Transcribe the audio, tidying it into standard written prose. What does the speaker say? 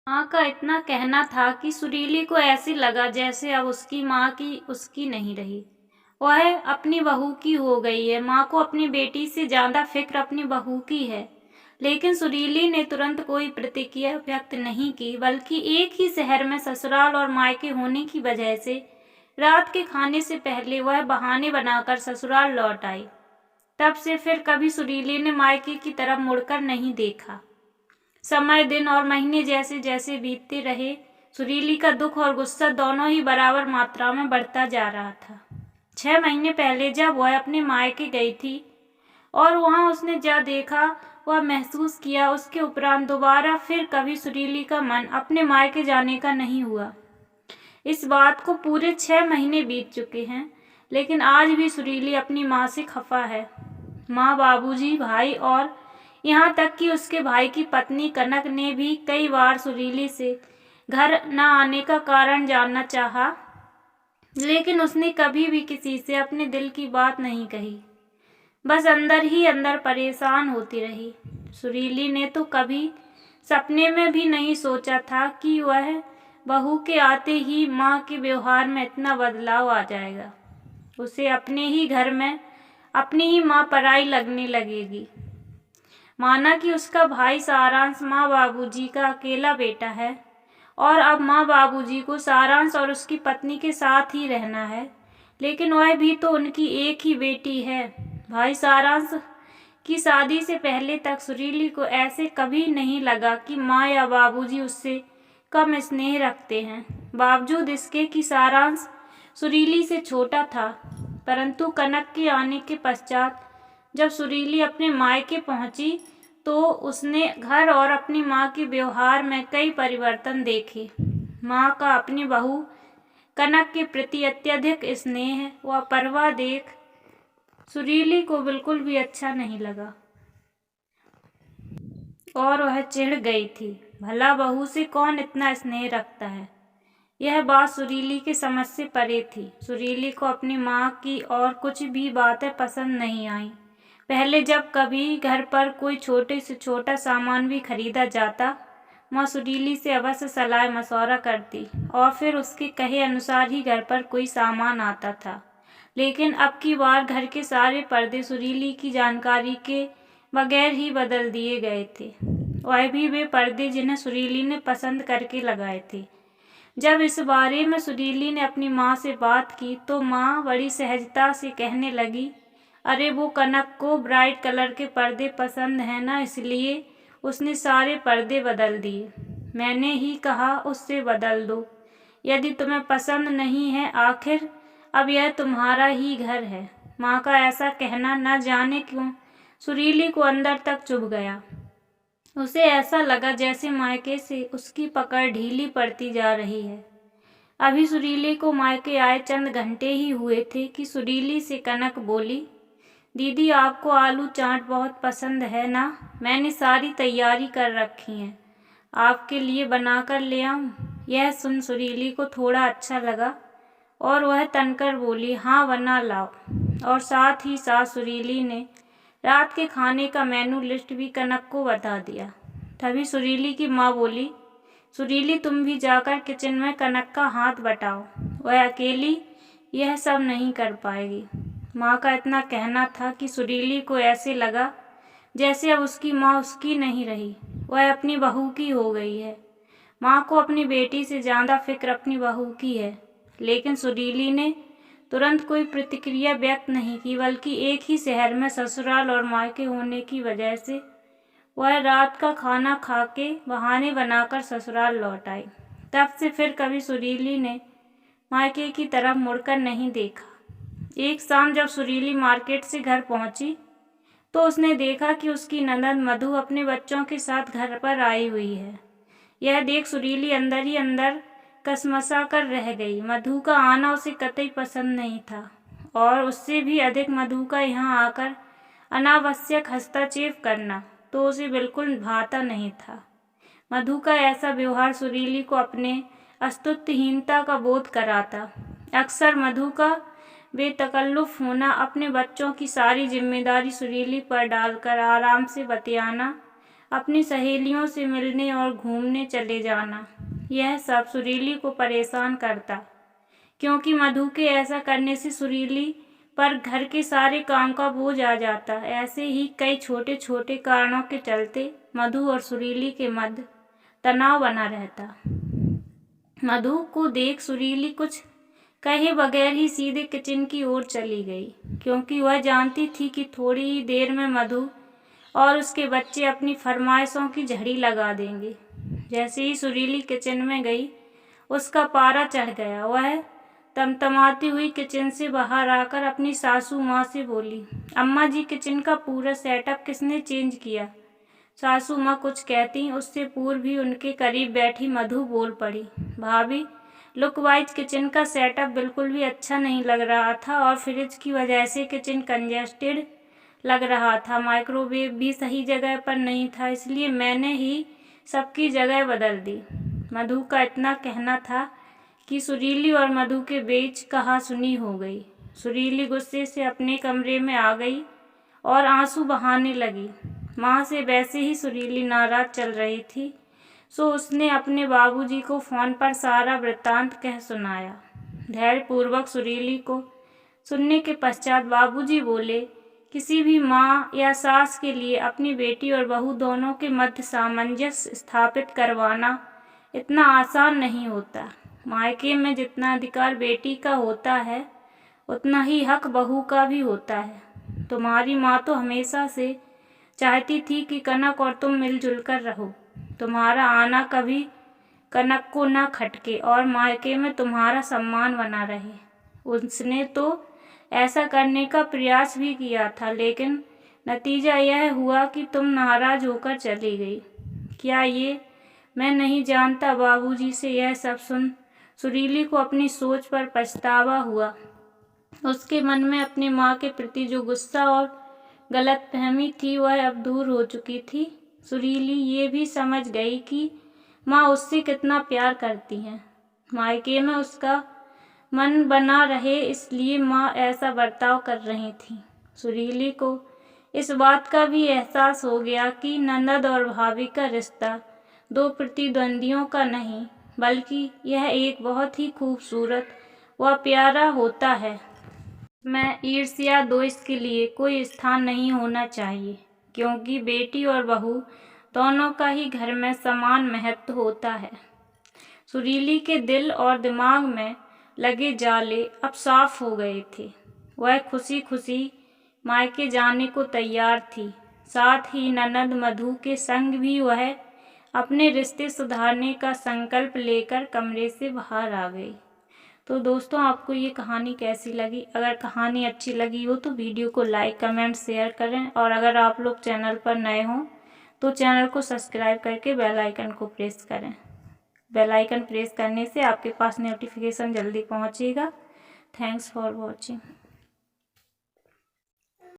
माँ का इतना कहना था कि सुरीली को ऐसे लगा जैसे अब उसकी माँ की उसकी नहीं रही। वह अपनी बहू की हो गई है। माँ को अपनी बेटी से ज्यादा फिक्र अपनी बहू की है। लेकिन सुरीली ने तुरंत कोई प्रतिक्रिया व्यक्त नहीं की, बल्कि एक ही शहर में ससुराल और मायके होने की वजह से रात के खाने से पहले वह बहाने बनाकर ससुराल लौट आई। तब से फिर कभी सुरीली ने मायके की तरफ मुड़कर नहीं देखा। समय, दिन और महीने जैसे जैसे बीतते रहे, सुरीली का दुख और गुस्सा दोनों ही बराबर मात्रा में बढ़ता जा रहा था। 6 महीने पहले जब वह अपने मायके गई थी और वहां उसने जो देखा वह महसूस किया, उसके उपरांत दोबारा फिर कभी सुरीली का मन अपने मायके जाने का नहीं हुआ। इस बात को पूरे 6 महीने बीत चुके हैं, लेकिन आज भी सुरीली अपनी माँ से खफा है। माँ, बाबूजी, भाई और यहाँ तक कि उसके भाई की पत्नी कनक ने भी कई बार सुरीली से घर न आने का कारण जानना चाहा, लेकिन उसने कभी भी किसी से अपने दिल की बात नहीं कही। बस अंदर ही अंदर परेशान होती रही। सुरीली ने तो कभी सपने में भी नहीं सोचा था कि वह बहू के आते ही माँ के व्यवहार में इतना बदलाव आ जाएगा। उसे अपने ही घर में अपनी ही माँ पराई लगने लगेगी। माना कि उसका भाई सारांश माँ बाबूजी का अकेला बेटा है और अब माँ बाबूजी को सारांश और उसकी पत्नी के साथ ही रहना है, लेकिन वह भी तो उनकी एक ही बेटी है। भाई सारांश की शादी से पहले तक सुरीली को ऐसे कभी नहीं लगा कि माँ या बाबूजी उससे कम स्नेह रखते हैं, बावजूद इसके कि सारांश सुरीली से छोटा था। परंतु कनक के आने के पश्चात जब सुरीली अपने मायके पहुंची तो उसने घर और अपनी माँ के व्यवहार में कई परिवर्तन देखे। माँ का अपनी बहू कनक के प्रति अत्यधिक स्नेह व परवाह देख सुरीली को बिल्कुल भी अच्छा नहीं लगा और वह चिढ़ गई थी। भला बहू से कौन इतना स्नेह रखता है? यह बात सुरीली के समझ से परे थी। सुरीली को अपनी माँ की और कुछ भी बातें पसंद नहीं आईं। पहले जब कभी घर पर कोई छोटे से छोटा सामान भी खरीदा जाता, माँ सुरीली से अवश्य सलाह मशवरा करती और फिर उसके कहे अनुसार ही घर पर कोई सामान आता था। लेकिन अब की बार घर के सारे पर्दे सुरीली की जानकारी के बगैर ही बदल दिए गए थे, वह भी वे पर्दे जिन्हें सुरीली ने पसंद करके लगाए थे। जब इस बारे में सुरीली ने अपनी माँ से बात की तो माँ बड़ी सहजता से कहने लगी, अरे वो कनक को ब्राइट कलर के पर्दे पसंद हैं ना, इसलिए उसने सारे पर्दे बदल दिए। मैंने ही कहा उससे बदल दो, यदि तुम्हें पसंद नहीं है, आखिर अब यह तुम्हारा ही घर है। माँ का ऐसा कहना न जाने क्यों सुरीली को अंदर तक चुभ गया। उसे ऐसा लगा जैसे मायके से उसकी पकड़ ढीली पड़ती जा रही है। अभी सुरीली को मायके आए चंद घंटे ही हुए थे कि सुरीली से कनक बोली, दीदी आपको आलू चाट बहुत पसंद है ना? मैंने सारी तैयारी कर रखी है, आपके लिए बनाकर ले आऊं? यह सुन सुरीली को थोड़ा अच्छा लगा और वह तनकर बोली, हाँ बना लाओ। और साथ ही साथ सुरीली ने रात के खाने का मेनू लिस्ट भी कनक को बता दिया। तभी सुरीली की माँ बोली, सुरीली तुम भी जाकर किचन में कनक का हाथ बटाओ, वह अकेली यह सब नहीं कर पाएगी। माँ का इतना कहना था कि सुरीली को ऐसे लगा जैसे अब उसकी माँ उसकी नहीं रही, वह अपनी बहू की हो गई है। माँ को अपनी बेटी से ज़्यादा फिक्र अपनी बहू की है, लेकिन सुरीली ने तुरंत कोई प्रतिक्रिया व्यक्त नहीं की, बल्कि एक ही शहर में ससुराल और मायके होने की वजह से वह रात का खाना खा के बहाने बनाकर ससुराल लौट आई। तब से फिर कभी सुरीली ने मायके की तरफ मुड़कर नहीं देखा। एक शाम जब सुरीली मार्केट से घर पहुंची तो उसने देखा कि उसकी ननद मधु अपने बच्चों के साथ घर पर आई हुई है। यह देख सुरीली अंदर ही अंदर कसमसा कर रह गई। मधु का आना उसे कतई पसंद नहीं था और उससे भी अधिक मधु का यहाँ आकर अनावश्यक हस्तक्षेप करना तो उसे बिल्कुल भाता नहीं था। मधु का ऐसा व्यवहार सुरीली को अपने अस्तित्वहीनता का बोध कराता। अक्सर मधु का बेतकल्लुफ होना, अपने बच्चों की सारी जिम्मेदारी सुरीली पर डालकर आराम से बतियाना, अपनी सहेलियों से मिलने और घूमने चले जाना। यह सब सुरीली को परेशान करता, क्योंकि मधु के ऐसा करने से सुरीली पर घर के सारे काम का बोझ आ जाता। ऐसे ही कई छोटे छोटे कारणों के चलते मधु और सुरीली के मध्य तनाव बना रहता। मधु को देख सुरीली कुछ कहे बगैर ही सीधे किचन की ओर चली गई, क्योंकि वह जानती थी कि थोड़ी ही देर में मधु और उसके बच्चे अपनी फरमाइशों की झड़ी लगा देंगे। जैसे ही सुरीली किचन में गई, उसका पारा चढ़ गया। वह तमतमाती हुई किचन से बाहर आकर अपनी सासू माँ से बोली, अम्मा जी, किचन का पूरा सेटअप किसने चेंज किया? सासू माँ कुछ कहती, उससे पूर्व ही उनके करीब बैठी मधु बोल पड़ी, भाभी, लुक वाइज किचन का सेटअप बिल्कुल भी अच्छा नहीं लग रहा था और फ्रिज की वजह से किचन कंजेस्टेड लग रहा था। माइक्रोवेव भी सही जगह पर नहीं था, इसलिए मैंने ही सबकी जगह बदल दी। मधु का इतना कहना था कि सुरीली और मधु के बीच कहासुनी हो गई। सुरीली गुस्से से अपने कमरे में आ गई और आंसू बहाने लगी। माँ से वैसे ही सुरीली नाराज चल रही थी, सो उसने अपने बाबूजी को फ़ोन पर सारा वृत्तांत कह सुनाया। धैर्यपूर्वक सुरीली को सुनने के पश्चात बाबूजी बोले, किसी भी माँ या सास के लिए अपनी बेटी और बहू दोनों के मध्य सामंजस्य स्थापित करवाना इतना आसान नहीं होता। मायके में जितना अधिकार बेटी का होता है, उतना ही हक बहू का भी होता है। तुम्हारी माँ तो हमेशा से चाहती थी कि कनक और तुम मिलजुल कर रहो, तुम्हारा आना कभी कनक को न खटके और मायके में तुम्हारा सम्मान बना रहे। उसने तो ऐसा करने का प्रयास भी किया था, लेकिन नतीजा यह हुआ कि तुम नाराज होकर चली गई। क्या ये मैं नहीं जानता? बाबूजी से यह सब सुन सुरीली को अपनी सोच पर पछतावा हुआ। उसके मन में अपनी माँ के प्रति जो गुस्सा और गलतफहमी थी, वह अब दूर हो चुकी थी। सुरीली ये भी समझ गई कि माँ उससे कितना प्यार करती हैं। मायके में उसका मन बना रहे, इसलिए माँ ऐसा बर्ताव कर रही थी। सुरीली को इस बात का भी एहसास हो गया कि ननद और भाभी का रिश्ता दो प्रतिद्वंदियों का नहीं, बल्कि यह एक बहुत ही खूबसूरत व प्यारा होता है। मैं ईर्ष्या दोष के लिए कोई स्थान नहीं होना चाहिए, क्योंकि बेटी और बहू दोनों का ही घर में समान महत्व होता है। सुरीली के दिल और दिमाग में लगे जाले अब साफ हो गए थे। वह खुशी खुशी मायके जाने को तैयार थी। साथ ही ननद मधु के संग भी वह अपने रिश्ते सुधारने का संकल्प लेकर कमरे से बाहर आ गई। तो दोस्तों, आपको ये कहानी कैसी लगी? अगर कहानी अच्छी लगी हो तो वीडियो को लाइक, कमेंट, शेयर करें और अगर आप लोग चैनल पर नए हों तो चैनल को सब्सक्राइब करके बेल आइकन को प्रेस करें। बेल आइकन प्रेस करने से आपके पास नोटिफिकेशन जल्दी पहुंचेगा। Thanks for watching.